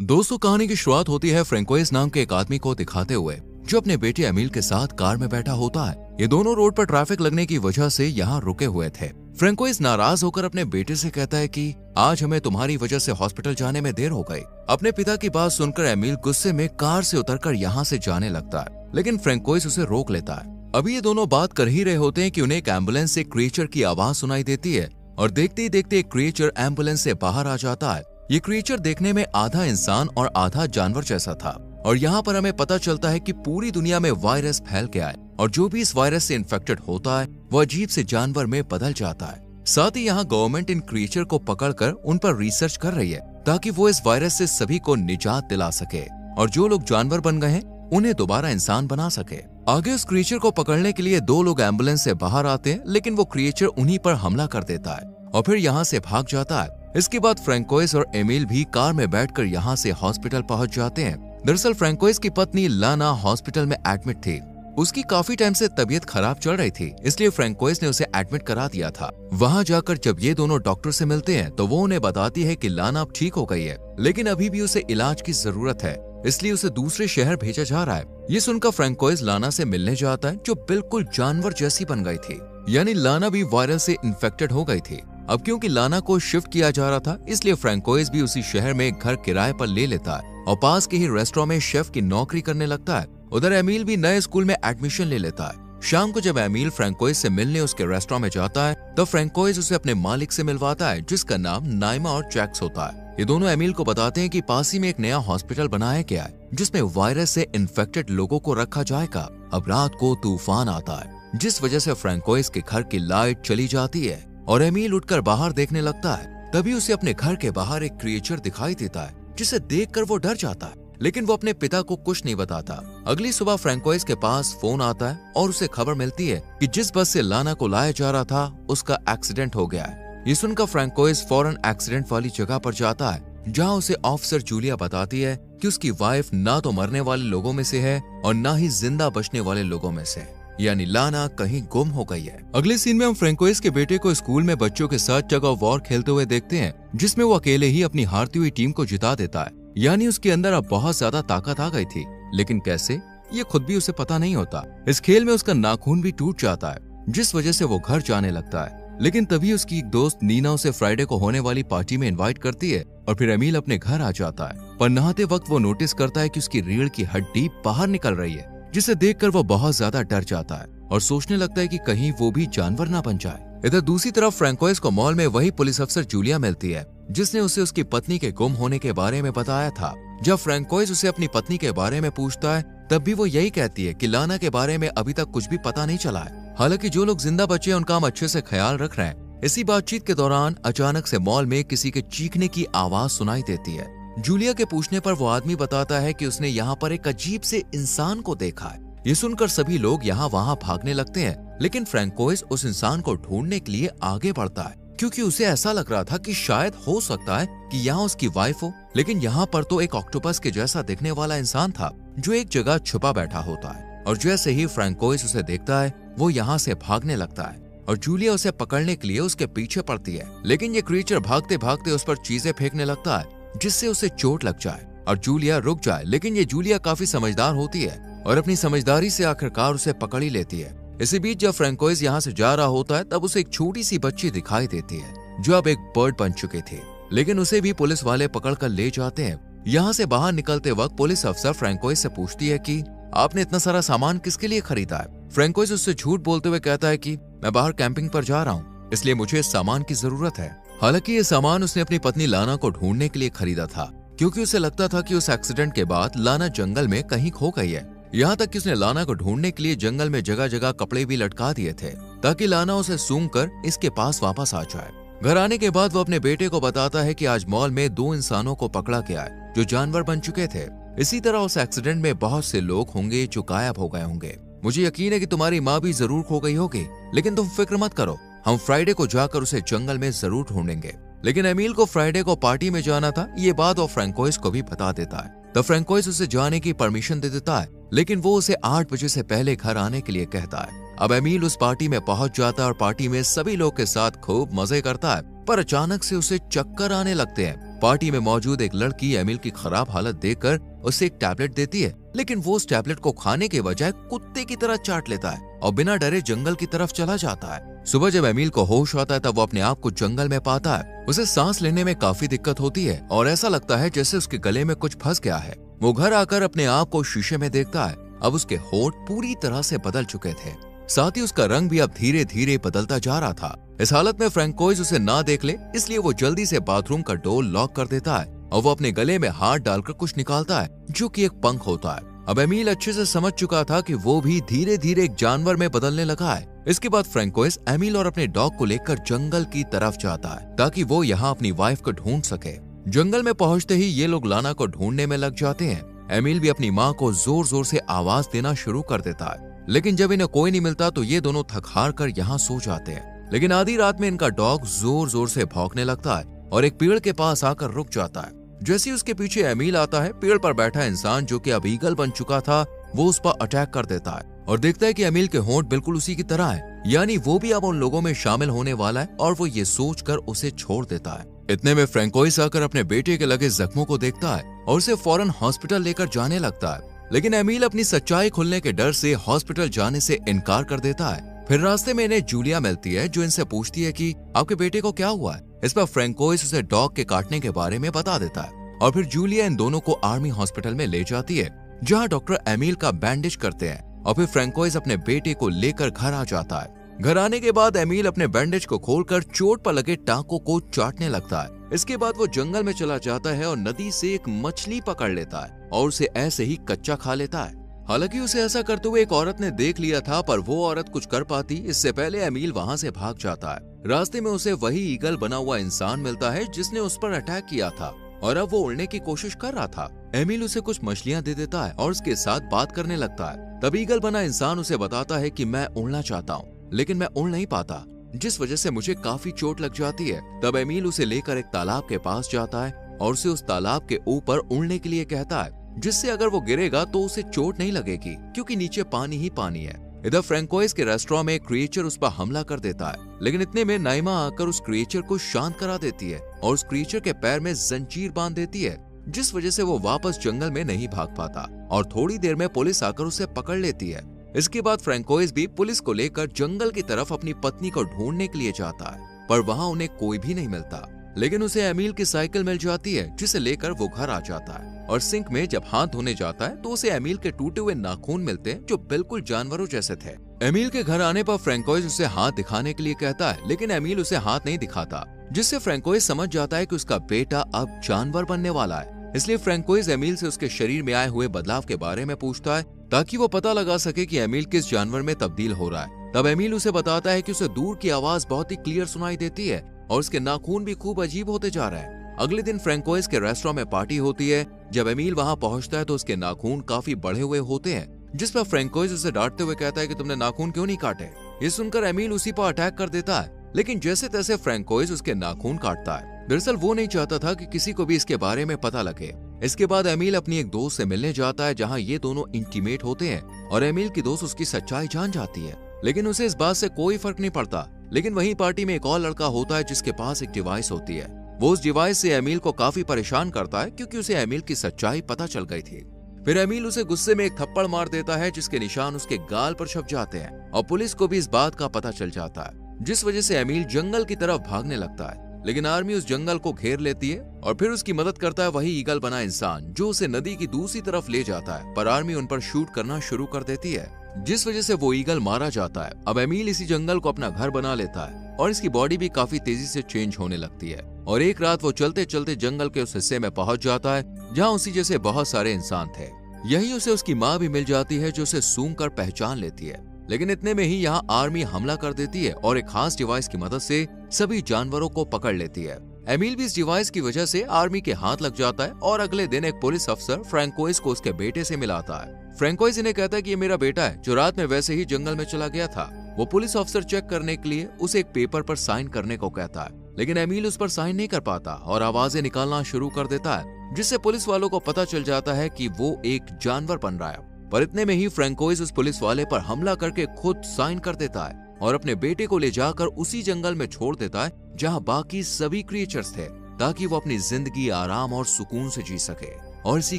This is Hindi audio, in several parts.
दोस्तों, कहानी की शुरुआत होती है फ्रेंकोइस नाम के एक आदमी को दिखाते हुए जो अपने बेटे एमिल के साथ कार में बैठा होता है। ये दोनों रोड पर ट्रैफिक लगने की वजह से यहाँ रुके हुए थे। फ्रेंकोइस नाराज होकर अपने बेटे से कहता है कि आज हमें तुम्हारी वजह से हॉस्पिटल जाने में देर हो गई। अपने पिता की बात सुनकर एमिल गुस्से में कार से उतरकर यहाँ से जाने लगता है, लेकिन फ्रेंकोइस उसे रोक लेता है। अभी ये दोनों बात कर ही रहे होते हैं कि उन्हें एक एम्बुलेंस से क्रिएचर की आवाज सुनाई देती है और देखते ही देखते एक क्रिएचर एम्बुलेंस से बाहर आ जाता है। ये क्रिएचर देखने में आधा इंसान और आधा जानवर जैसा था और यहाँ पर हमें पता चलता है कि पूरी दुनिया में वायरस फैल गया है और जो भी इस वायरस से इन्फेक्टेड होता है वो अजीब से जानवर में बदल जाता है। साथ ही यहाँ गवर्नमेंट इन क्रिएचर को पकड़कर उन पर रिसर्च कर रही है ताकि वो इस वायरस से सभी को निजात दिला सके और जो लोग जानवर बन गए हैं उन्हें दोबारा इंसान बना सके। आगे उस क्रिएचर को पकड़ने के लिए दो लोग एम्बुलेंस से बाहर आते हैं, लेकिन वो क्रिएचर उन्हीं पर हमला कर देता है और फिर यहाँ से भाग जाता है। इसके बाद फ्रेंकोइस और एमिल भी कार में बैठकर यहाँ से हॉस्पिटल पहुंच जाते हैं। दरअसल फ्रेंकोइस की पत्नी लाना हॉस्पिटल में एडमिट थी। उसकी काफी टाइम से तबीयत खराब चल रही थी, इसलिए फ्रेंकोइस ने उसे एडमिट करा दिया था। वहां जाकर जब ये दोनों डॉक्टर से मिलते हैं तो वो उन्हें बताती है कि लाना अब ठीक हो गई है, लेकिन अभी भी उसे इलाज की जरूरत है, इसलिए उसे दूसरे शहर भेजा जा रहा है। ये सुनकर फ्रेंकोइस लाना से मिलने जाता है जो बिल्कुल जानवर जैसी बन गई थी, यानी लाना भी वायरस से इन्फेक्टेड हो गई थी। अब क्योंकि लाना को शिफ्ट किया जा रहा था, इसलिए फ्रेंकोइस भी उसी शहर में एक घर किराए पर ले लेता है और पास के ही रेस्टोरेंट में शेफ की नौकरी करने लगता है। उधर एमिल भी नए स्कूल में एडमिशन ले लेता है। शाम को जब एमिल फ्रेंकोइस से मिलने उसके रेस्टोरेंट में जाता है तब फ्रेंकोइस उसे अपने मालिक से मिलवाता है जिसका नाम नाइमा और जैक्स होता है। ये दोनों एमिल को बताते हैं कि पास ही में एक नया हॉस्पिटल बनाया गया है जिसमें वायरस से इन्फेक्टेड लोगों को रखा जाएगा। अब रात को तूफान आता है जिस वजह से फ्रेंकोइस के घर की लाइट चली जाती है और एमिल उठकर बाहर देखने लगता है। तभी उसे अपने घर के बाहर एक क्रिएचर दिखाई देता है जिसे देखकर वो डर जाता है, लेकिन वो अपने पिता को कुछ नहीं बताता। अगली सुबह फ्रेंकोइस के पास फोन आता है और उसे खबर मिलती है कि जिस बस से लाना को लाया जा रहा था उसका एक्सीडेंट हो गया है। ये सुनकर फ्रेंकोइस फौरन एक्सीडेंट वाली जगह पर जाता है जहाँ उसे ऑफिसर जूलिया बताती है कि उसकी वाइफ ना तो मरने वाले लोगों में से है और ना ही जिंदा बचने वाले लोगों में से, यानी लाना कहीं गुम हो गई है। अगले सीन में हम फ्रेंकोइस के बेटे को स्कूल में बच्चों के साथ टग ऑफ वॉर खेलते हुए देखते हैं जिसमें वो अकेले ही अपनी हारती हुई टीम को जिता देता है, यानी उसके अंदर अब बहुत ज्यादा ताकत आ गई थी, लेकिन कैसे ये खुद भी उसे पता नहीं होता। इस खेल में उसका नाखून भी टूट जाता है जिस वजह से वो घर जाने लगता है, लेकिन तभी उसकी एक दोस्त नीना उसे फ्राइडे को होने वाली पार्टी में इनवाइट करती है और फिर एमिल अपने घर आ जाता है। पर नहाते वक्त वो नोटिस करता है कि उसकी रीढ़ की हड्डी बाहर निकल रही है, जिसे देखकर वो बहुत ज्यादा डर जाता है और सोचने लगता है कि कहीं वो भी जानवर ना बन जाए। इधर दूसरी तरफ फ्रेंकोइस को मॉल में वही पुलिस अफसर जूलिया मिलती है जिसने उसे उसकी पत्नी के गुम होने के बारे में बताया था। जब फ्रेंकोइस उसे अपनी पत्नी के बारे में पूछता है तब भी वो यही कहती है कि लाना के बारे में अभी तक कुछ भी पता नहीं चला है। हालांकि जो लोग जिंदा बचे हैं उनका हम अच्छे से ख्याल रख रहे हैं। इसी बातचीत के दौरान अचानक से मॉल में किसी के चीखने की आवाज सुनाई देती है। जूलिया के पूछने पर वो आदमी बताता है कि उसने यहाँ पर एक अजीब से इंसान को देखा है। ये सुनकर सभी लोग यहाँ वहाँ भागने लगते हैं, लेकिन फ्रेंकोइस उस इंसान को ढूंढने के लिए आगे बढ़ता है क्योंकि उसे ऐसा लग रहा था कि शायद हो सकता है कि यहाँ उसकी वाइफ हो, लेकिन यहाँ पर तो एक ऑक्टोपस के जैसा दिखने वाला इंसान था जो एक जगह छुपा बैठा होता है। और जैसे ही फ्रेंकोइस उसे देखता है वो यहाँ से भागने लगता है और जूलिया उसे पकड़ने के लिए उसके पीछे पड़ती है, लेकिन ये क्रिएचर भागते भागते उस पर चीजें फेंकने लगता है जिससे उसे चोट लग जाए और जूलिया रुक जाए। लेकिन ये जूलिया काफी समझदार होती है और अपनी समझदारी से आखिरकार उसे पकड़ ही लेती है। इसी बीच जब फ्रेंकोइस यहाँ से जा रहा होता है तब उसे एक छोटी सी बच्ची दिखाई देती है जो अब एक बर्ड बन चुकी थी, लेकिन उसे भी पुलिस वाले पकड़ कर ले जाते हैं। यहाँ से बाहर निकलते वक्त पुलिस अफसर फ्रेंकोइस से पूछती है कि आपने इतना सारा सामान किसके लिए खरीदा है। फ्रेंकोइस उससे झूठ बोलते हुए कहता है कि मैं बाहर कैंपिंग पर जा रहा हूँ, इसलिए मुझे इस सामान की जरूरत है। हालांकि ये सामान उसने अपनी पत्नी लाना को ढूंढने के लिए खरीदा था क्योंकि उसे लगता था कि उस एक्सीडेंट के बाद लाना जंगल में कहीं खो गई है। यहाँ तक कि उसने लाना को ढूंढने के लिए जंगल में जगह जगह कपड़े भी लटका दिए थे ताकि लाना उसे सूंघकर इसके पास वापस आ जाए। घर आने के बाद वो अपने बेटे को बताता है कि आज मॉल में दो इंसानों को पकड़ा गया है जो जानवर बन चुके थे। इसी तरह उस एक्सीडेंट में बहुत से लोग होंगे जो गायब हो गए होंगे। मुझे यकीन है कि तुम्हारी माँ भी जरूर खो गई होगी, लेकिन तुम फिक्र मत करो, हम फ्राइडे को जाकर उसे जंगल में जरूर ढूंढेंगे। लेकिन एमिल को फ्राइडे को पार्टी में जाना था, ये बात वो फ्रेंकोइस को भी बता देता है। तब फ्रेंकोइस उसे जाने की परमिशन दे देता है, लेकिन वो उसे 8 बजे से पहले घर आने के लिए कहता है। अब एमिल उस पार्टी में पहुंच जाता है और पार्टी में सभी लोग के साथ खूब मजे करता है, पर अचानक से उसे चक्कर आने लगते हैं। पार्टी में मौजूद एक लड़की एमिल की खराब हालत देखकर उसे एक टैबलेट देती है, लेकिन वो उस टैबलेट को खाने के बजाय कुत्ते की तरह चाट लेता है और बिना डरे जंगल की तरफ चला जाता है। सुबह जब एमिल को होश आता है तब वो अपने आप को जंगल में पाता है। उसे सांस लेने में काफी दिक्कत होती है और ऐसा लगता है जैसे उसके गले में कुछ फंस गया है। वो घर आकर अपने आप को शीशे में देखता है। अब उसके होंठ पूरी तरह से बदल चुके थे, साथ ही उसका रंग भी अब धीरे धीरे बदलता जा रहा था। इस हालत में फ्रैंकोइस उसे ना देख ले, इसलिए वो जल्दी से बाथरूम का डोर लॉक कर देता है और वो अपने गले में हाथ डालकर कुछ निकालता है जो कि एक पंख होता है। अब एमिल अच्छे से समझ चुका था कि वो भी धीरे धीरे एक जानवर में बदलने लगा है। इसके बाद फ्रैंकोइस एमिल और अपने डॉग को लेकर जंगल की तरफ जाता है ताकि वो यहाँ अपनी वाइफ को ढूंढ सके। जंगल में पहुंचते ही ये लोग लाना को ढूंढने में लग जाते हैं। एमिल भी अपनी माँ को जोर जोर से आवाज देना शुरू कर देता है, लेकिन जब इन्हें कोई नहीं मिलता तो ये दोनों थक हार कर यहाँ सो जाते हैं। लेकिन आधी रात में इनका डॉग जोर जोर से भौंकने लगता है और एक पेड़ के पास आकर रुक जाता है। जैसे ही उसके पीछे एमिल आता है, पेड़ पर बैठा इंसान जो कि अब ईगल बन चुका था वो उस पर अटैक कर देता है और देखता है कि एमिल के होंठ बिल्कुल उसी की तरह है, यानी वो भी अब उन लोगों में शामिल होने वाला है और वो ये सोचकर उसे छोड़ देता है। इतने में फ्रैंकोइस आकर अपने बेटे के लगे जख्मों को देखता है और उसे फौरन हॉस्पिटल लेकर जाने लगता है, लेकिन एमिल अपनी सच्चाई खुलने के डर से हॉस्पिटल जाने से इनकार कर देता है। फिर रास्ते में इन्हें जूलिया मिलती है जो इनसे पूछती है कि आपके बेटे को क्या हुआ है। इस पर फ्रैंकोइस उसे डॉग के काटने के बारे में बता देता है और फिर जूलिया इन दोनों को आर्मी हॉस्पिटल में ले जाती है जहां डॉक्टर एमिल का बैंडेज करते हैं और फिर फ्रैंकोइस अपने बेटे को लेकर घर आ जाता है। घर आने के बाद एमिल अपने बैंडेज को खोलकर चोट पर लगे टांकों को चाटने लगता है। इसके बाद वो जंगल में चला जाता है और नदी से एक मछली पकड़ लेता है और उसे ऐसे ही कच्चा खा लेता है। हालांकि उसे ऐसा करते हुए एक औरत ने देख लिया था, पर वो औरत कुछ कर पाती इससे पहले एमिल वहां से भाग जाता है। रास्ते में उसे वही ईगल बना हुआ इंसान मिलता है जिसने उस पर अटैक किया था और अब वो उड़ने की कोशिश कर रहा था। एमिल उसे कुछ मछलियां दे देता है और उसके साथ बात करने लगता है। तब ईगल बना इंसान उसे बताता है कि मैं उड़ना चाहता हूँ लेकिन मैं उड़ नहीं पाता, जिस वजह से मुझे काफी चोट लग जाती है। तब एमिल उसे लेकर एक तालाब के पास जाता है और उसे उस तालाब के ऊपर उड़ने के लिए कहता है, जिससे अगर वो गिरेगा तो उसे चोट नहीं लगेगी क्योंकि नीचे पानी ही पानी है। इधर फ्रैंकोइस के रेस्टोरेंट में एक क्रिएचर उस पर हमला कर देता है, लेकिन इतने में नाइमा आकर उस क्रिएचर को शांत करा देती है और उस क्रिएचर के पैर में जंजीर बांध देती है, जिस वजह से वो वापस जंगल में नहीं भाग पाता और थोड़ी देर में पुलिस आकर उसे पकड़ लेती है। इसके बाद फ्रैंकोइस भी पुलिस को लेकर जंगल की तरफ अपनी पत्नी को ढूंढने के लिए जाता है, पर वहाँ उन्हें कोई भी नहीं मिलता। लेकिन उसे एमिल की साइकिल मिल जाती है जिसे लेकर वो घर आ जाता है और सिंक में जब हाथ धोने जाता है तो उसे एमिल के टूटे हुए नाखून मिलते हैं जो बिल्कुल जानवरों जैसे थे। एमिल के घर आने पर फ्रैंकोइस उसे हाथ दिखाने के लिए कहता है, लेकिन एमिल उसे हाथ नहीं दिखाता, जिससे फ्रैंकोइस समझ जाता है कि उसका बेटा अब जानवर बनने वाला है। इसलिए फ्रैंकोइस एमिल से उसके शरीर में आए हुए बदलाव के बारे में पूछता है ताकि वो पता लगा सके कि एमिल किस जानवर में तब्दील हो रहा है। तब एमिल उसे बताता है कि उसे दूर की आवाज बहुत ही क्लियर सुनाई देती है और उसके नाखून भी खूब अजीब होते जा रहे हैं। अगले दिन फ्रैंकोइस के रेस्टोरेंट में पार्टी होती है। जब एमिल वहां पहुंचता है तो उसके नाखून काफी बढ़े हुए होते हैं, जिस पर फ्रैंकोइस उसे डांटते हुए कहता है कि तुमने नाखून क्यों नहीं काटे। ये सुनकर एमिल उसी पर अटैक कर देता है, लेकिन जैसे तैसे फ्रैंकोइस उसके नाखून काटता है। दरअसल वो नहीं चाहता था कि किसी को भी इसके बारे में पता लगे। इसके बाद एमिल अपनी एक दोस्त से मिलने जाता है जहाँ ये दोनों इंटीमेट होते हैं और एमिल की दोस्त उसकी सच्चाई जान जाती है, लेकिन उसे इस बात से कोई फर्क नहीं पड़ता। लेकिन वहीं पार्टी में एक और लड़का होता है जिसके पास एक डिवाइस होती है। वो उस डिवाइस से एमिल को काफी परेशान करता है क्योंकि उसे एमिल की सच्चाई पता चल गई थी। फिर एमिल उसे गुस्से में एक थप्पड़ मार देता है जिसके निशान उसके गाल पर छप जाते हैं और पुलिस को भी इस बात का पता चल जाता है, जिस वजह से एमिल जंगल की तरफ भागने लगता है। लेकिन आर्मी उस जंगल को घेर लेती है और फिर उसकी मदद करता है वही ईगल बना इंसान जो उसे नदी की दूसरी तरफ ले जाता है, पर आर्मी उन पर शूट करना शुरू कर देती है, जिस वजह से वो ईगल मारा जाता है। अब एमिल इसी जंगल को अपना घर बना लेता है और इसकी बॉडी भी काफी तेजी से चेंज होने लगती है और एक रात वो चलते चलते जंगल के उस हिस्से में पहुंच जाता है जहाँ उसी जैसे बहुत सारे इंसान थे। यही उसे उसकी माँ भी मिल जाती है जो उसे सूंघ कर पहचान लेती है। लेकिन इतने में ही यहाँ आर्मी हमला कर देती है और एक खास डिवाइस की मदद से सभी जानवरों को पकड़ लेती है। एमिल भी इस डिवाइस की वजह से आर्मी के हाथ लग जाता है और अगले दिन एक पुलिस अफसर फ्रैंकोइस को उसके बेटे से मिलाता है। फ्रैंकोइस इन्हें कहता है कि ये मेरा बेटा है जो रात में वैसे ही जंगल में चला गया था। वो पुलिस अफसर चेक करने के लिए उसे एक पेपर पर साइन करने को कहता है, लेकिन एमिल उस पर साइन नहीं कर पाता और आवाजें निकालना शुरू कर देता है, जिससे पुलिस वालों को पता चल जाता है कि वो एक जानवर बन रहा है। पर इतने में ही फ्रैंकोइस उस पुलिस वाले पर हमला करके खुद साइन कर देता है और अपने बेटे को ले जाकर उसी जंगल में छोड़ देता है जहां बाकी सभी क्रिएचर्स थे। ताकि वो अपनी जिंदगी आराम और सुकून से जी सके। और इसी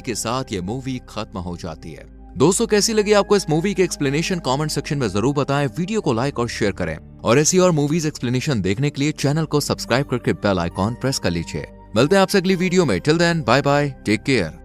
के साथ ये मूवी खत्म हो जाती है। दोस्तों, कैसी लगी आपको इस मूवी की एक्सप्लेनेशन कमेंट सेक्शन में जरूर बताएं। वीडियो को लाइक और शेयर करें और ऐसी और मूवीज एक्सप्लेनेशन देखने के लिए चैनल को सब्सक्राइब करके बेल आइकॉन प्रेस कर लीजिए। मिलते हैं आपसे अगली वीडियो में। Till then, bye bye, take care.